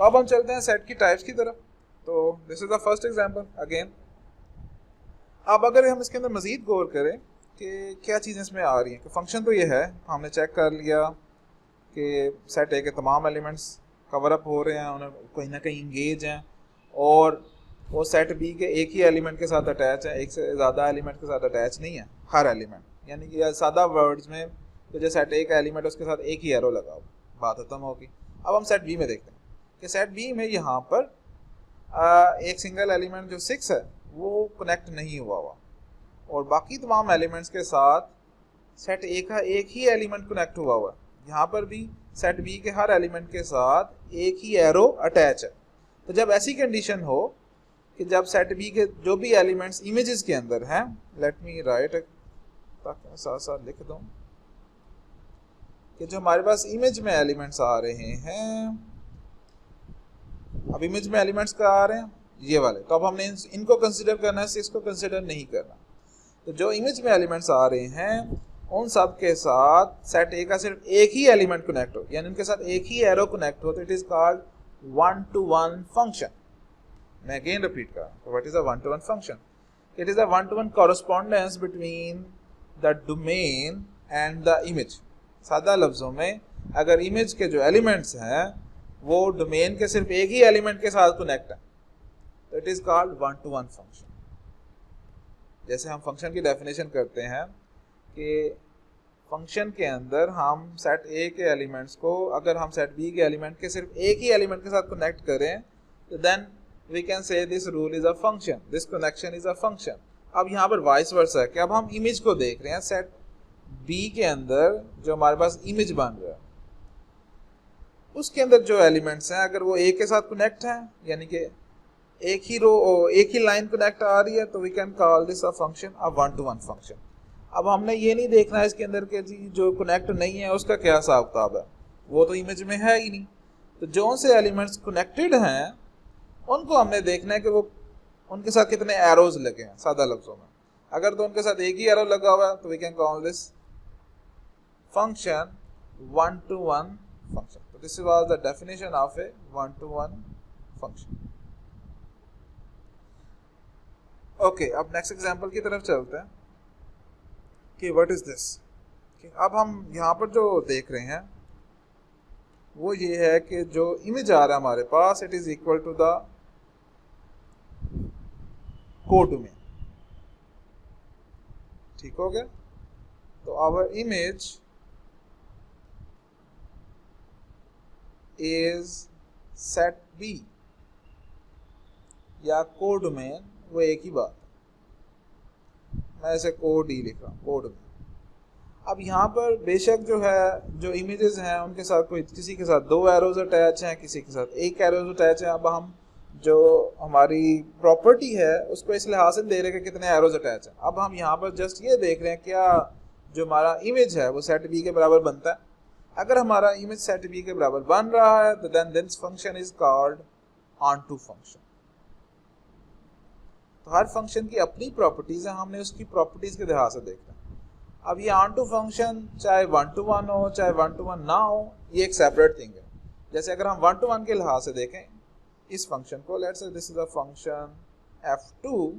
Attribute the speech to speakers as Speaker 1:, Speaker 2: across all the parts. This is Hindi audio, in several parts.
Speaker 1: तो अब हम चलते हैं सेट की टाइप्स की तरफ। तो this is the first example again. अब अगर हम इसके अंदर मजीद गौर करें कि क्या चीज़ें इसमें आ रही हैं, कि फंक्शन तो ये है, हमने चेक कर लिया कि सेट ए के तमाम एलिमेंट्स कवर अप हो रहे हैं, उन्हें कहीं ना कहीं इंगेज हैं, और वो सेट बी के एक ही एलिमेंट के साथ अटैच है, एक से ज़्यादा एलिमेंट के साथ अटैच नहीं है हर एलिमेंट। यानी कि सादा वर्ड्स में तो जो सेट ए का एलिमेंट है उसके साथ एक ही एरो लगा हो, बात खत्म होगी। अब हम सेट बी में देखते हैं कि सेट बी में यहाँ पर एक सिंगल एलिमेंट जो 6 है वो कनेक्ट नहीं हुआ और बाकी तमाम एलिमेंट्स के साथ सेट ए का एक ही एलिमेंट कनेक्ट हुआ है। यहाँ पर भी सेट बी के हर एलिमेंट के साथ एक ही एरो अटैच है। तो जब ऐसी कंडीशन हो कि जब सेट बी के जो भी एलिमेंट्स इमेजेस के अंदर हैं, लेट मी राइट ताकि साथ साथ लिख दूँ कि जो हमारे पास इमेज में एलिमेंट्स आ रहे हैं, अब इमेज में एलिमेंट्स का आ रहे हैं ये वाले, तो अब हमने इनको कंसिडर करना है, इसको कंसिडर नहीं करना। तो जो इमेज में एलिमेंट्स आ रहे हैं उन सब के साथ सेट ए का सिर्फ एक ही एलिमेंट कनेक्ट हो, यानी उनके साथ एक ही एरो कनेक्ट हो, तो it is called one to one function. मैं अगेन रिपीट कर रहा हूं, what is a one to one function? It is a one to one correspondence between the domain and the image. सादा लफ्जों में अगर इमेज के जो एलिमेंट्स हैं वो डोमेन के सिर्फ एक ही एलिमेंट के साथ कनेक्ट है, तो it is called one to one function. जैसे हम फंक्शन की डेफिनेशन करते हैं कि फंक्शन के अंदर हम सेट ए के एलिमेंट्स को अगर हम सेट बी के एलिमेंट के सिर्फ एक ही एलिमेंट के साथ कनेक्ट करें तो then we can say this rule is a function, this connection is a function. अब यहाँ पर वाइस वर्सा है कि अब हम इमेज को देख रहे हैं, सेट बी के अंदर जो हमारे पास इमेज बन रहा है उसके अंदर जो एलिमेंट्स हैं अगर वो एक के साथ कनेक्ट हैं, यानी कि एक ही रो एक ही लाइन कनेक्ट आ रही है, तो we can call this a function, a one to one function. अब हमने ये नहीं देखना है इसके अंदर के जी जो कनेक्ट नहीं है उसका क्या हिसाब किताब है, वो तो इमेज में है ही नहीं। तो जो से एलिमेंट्स कनेक्टेड हैं उनको हमने देखना है कि वो उनके साथ कितने एरोज लगे हैं। सादा लफ्जों में अगर तो उनके साथ एक ही एरो लगा हुआ है तो we can call this function one to one function. तो this was the definition of a one to one function. Okay, अब नेक्स्ट एग्जांपल की तरफ चलते हैं कि व्हाट इज दिस। अब हम यहाँ पर जो देख रहे हैं वो ये है कि जो इमेज आ रहा है हमारे पास, it is equal to the codomain. ठीक हो गया? तो our image is set B या कोडोमेन, वो एक ही बात है। मैं इसे कोड ही लिख रहा हूँ, कोडोमेन। अब यहाँ पर बेशक जो है जो इमेजेस हैं उनके साथ कोई किसी के साथ दो एरोज अटैच हैं, किसी के साथ एक एरोज अटैच है। अब हम जो हमारी प्रॉपर्टी है उसको इस लिहाज से दे रहे हैं कि कितने एरोज अटैच हैं। अब हम यहाँ पर जस्ट ये देख रहे हैं क्या जो हमारा इमेज है वो सेट बी के बराबर बनता है। अगर हमारा इमेज सेट बी के बराबर बन रहा है तो then this function is called onto function. तो हर फंक्शन की अपनी प्रॉपर्टीज है, हमने उसकी प्रॉपर्टीज के लिहाज से देखना है। अब ये ऑनटू फंक्शन चाहे वन टू वन हो चाहे वन टू वन ना हो, ये एक सेपरेट थिंग है। जैसे अगर हम वन टू वन के लिहाज से देखें इस फंक्शन को, let's say this is a function f2,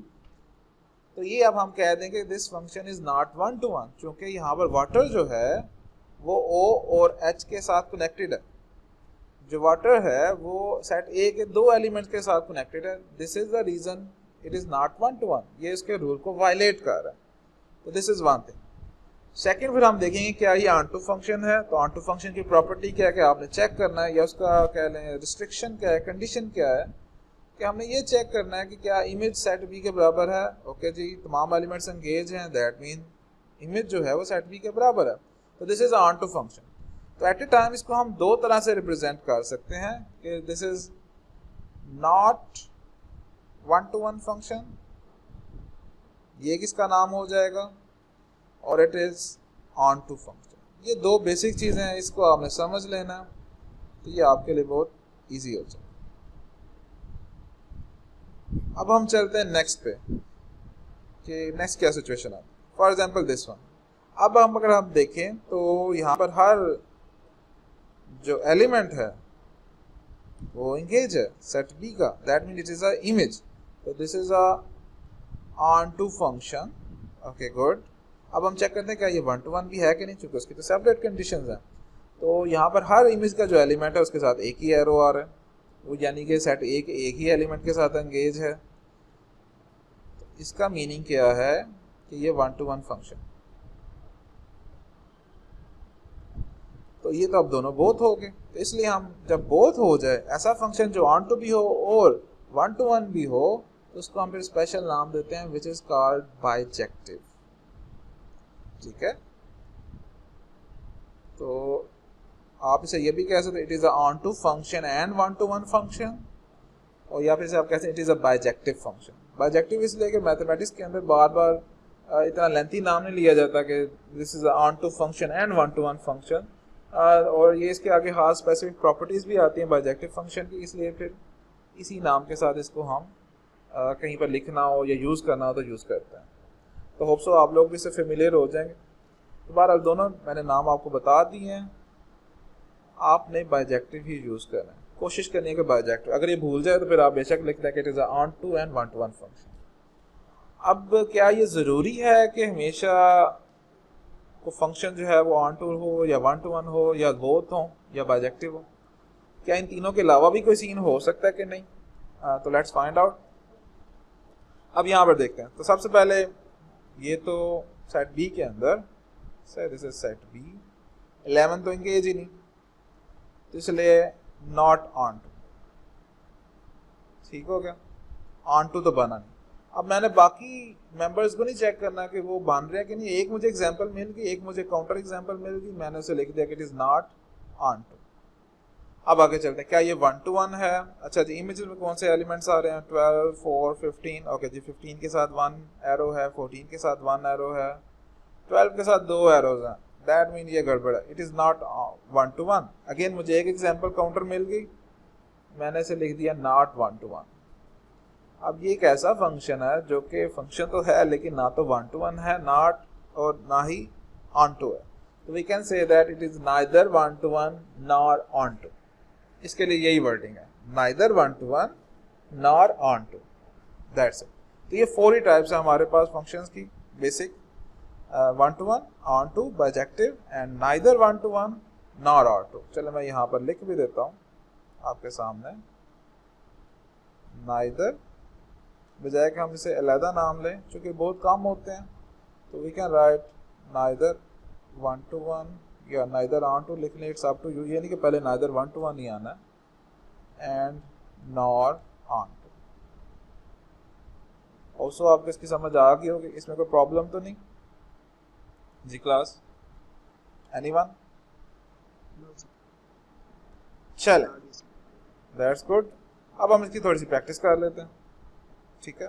Speaker 1: तो ये अब हम कह देंगे this function is not one to one, क्योंकि यहाँ पर वाटर जो है वो o और h के साथ कनेक्टेड है। जो वाटर है वो सेट a के दो एलिमेंट्स के साथ कनेक्टेड है। This is the reason it is not one to one, ये इसके रूल को वायलेट कर रहा है। तो this is one thing. Second फिर हम देखेंगे क्या ये ऑनटू फंक्शन है। तो ऑनटू फंक्शन की प्रॉपर्टी क्या है कि आपने चेक करना है, या उसका कह लें रिस्ट्रिक्शन क्या है, कंडीशन क्या है, कि हमने ये चेक करना है कि क्या इमेज सेट बी के बराबर है। ओके जी, तमाम एलिमेंट्स एंगेज हैं, दैट मीन इमेज जो है वो सेट बी के बराबर है। तो दिस इज ऑनटू फंक्शन। तो एट ए टाइम इसको हम दो तरह से रिप्रेजेंट कर सकते हैं कि this is not one to one function, ये किसका नाम हो जाएगा, और it is onto function. ये दो बेसिक चीज़ें हैं, इसको आपने समझ लेना, तो ये आपके लिए बहुत इजी हो जाए। अब हम चलते हैं नेक्स्ट पे कि नेक्स्ट क्या सिचुएशन है। For example this one. अब हम अगर हम देखें तो यहाँ पर हर जो एलिमेंट है वो इंगेज है सेट बी का, that mean it is a image. तो this is a onto function. Okay good. अब हम चेक करते हैं क्या ये 1 to 1 भी है कि नहीं, चूंकि उसकी तो सेपरेट कंडीशंस हैं। तो यहाँ पर हर इमेज का जो एलिमेंट है उसके साथ एक ही एरो आ रहा है, वो यानी कि सेट एक ही एलिमेंट के साथ एंगेज है। तो इसका मीनिंग क्या है कि ये 1 to 1 फंक्शन। तो ये तो अब दोनों बोथ हो गए, तो इसलिए हम जब बोथ हो जाए, ऐसा फंक्शन जो ऑन टू भी हो और 1 to 1 भी हो, तो उसको हम फिर स्पेशल नाम देते हैं विच इज कॉल्ड बाइजेक्टिव। ठीक है, तो आप इसे ये भी कह सकते हैं it is a onto function and 1 to 1 function, और या फिर से आप कहते हैं it is a bijective function. Bijective इसलिए कि मैथमेटिक्स के अंदर बार बार इतना लेंथी नाम नहीं लिया जाता कि this is a onto function and 1 to 1 function, और ये इसके आगे खास स्पेसिफिक प्रॉपर्टीज भी आती हैं बाइजेक्टिव फंक्शन की, इसलिए फिर इसी नाम के साथ इसको हम कहीं पर लिखना हो या यूज़ करना हो तो यूज़ करते हैं। तो होप सो आप लोग भी इससे फेमिलियर हो जाएंगे। तो बहरहाल दोनों मैंने नाम आपको बता दिए हैं, आपने बाइजेक्टिव ही यूज़ करना है, कोशिश करनी है कि बाइजेक्टिव। अगर ये भूल जाए तो फिर आप बेशक लिख दें कि it is onto and 1 to 1 function. अब क्या ये ज़रूरी है कि हमेशा को फंक्शन जो है वो ऑन टू हो या 1 to 1 हो या बोथ हो या बाइजेक्टिव हो? क्या इन तीनों के अलावा भी कोई सीन हो सकता है कि नहीं? तो लेट्स फाइंड आउट। अब यहाँ पर देखते हैं। तो सबसे पहले ये तो सेट बी के अंदर दिस इज सेट बी, 11 तो इंगेज ही नहीं, तो इसलिए नॉट ऑन टू। ठीक हो गया, ऑन टू तो बना नहीं। अब मैंने बाकी मेंबर्स को नहीं चेक करना कि वो बन रहे हैं कि नहीं। एक मुझे एग्जांपल मिल गई, एक मुझे काउंटर एग्जांपल मिल गई, मैंने उसे लिख दिया कि it is not onto. अब आगे चलते हैं, क्या ये 1 to 1 है? अच्छा जी, इमेजेस में कौन से एलिमेंट्स आ रहे हैं? 12, 4, 15। ओके जी, 15 के साथ 1 एरो है, 14 के साथ 1 एरो है, 12 के साथ 2 एरोज हैं। दैट मीन ये गड़बड़ है, it is not 1 to 1। Again मुझे एक एग्जांपल काउंटर मिल गई, मैंने इसे लिख दिया नॉट 1 to 1। अब ये एक ऐसा फंक्शन है जो कि फंक्शन तो है लेकिन ना तो 1 to 1 है, नॉट और ना ही ऑन टू है। तो we can say that it is neither 1 to 1 nor onto. इसके लिए यही वर्डिंग है, neither 1 to 1 nor onto, that's it. तो ये 4 ही टाइप्स है हमारे पास फंक्शंस की basic, 1 to 1, onto, bijective and neither 1 to 1 nor onto. चलो मैं यहाँ पर लिख भी देता हूँ आपके सामने, नाइदर, बजाय कि हम इसे अलहदा नाम लें चूँकि बहुत कम होते हैं, तो we can write neither 1 to 1 या नाइदर ऑन टू लिख लें, इट्स अप टू यू। ये नहीं कि पहले नाइदर 1 to 1 ही आना है, and nor onto. Also आपको इसकी समझ आ गई होगी, इसमें कोई प्रॉब्लम तो नहीं जी क्लास? एनीवन? चलें, दैट्स गुड। अब हम इसकी थोड़ी सी प्रैक्टिस कर लेते हैं, ठीक है।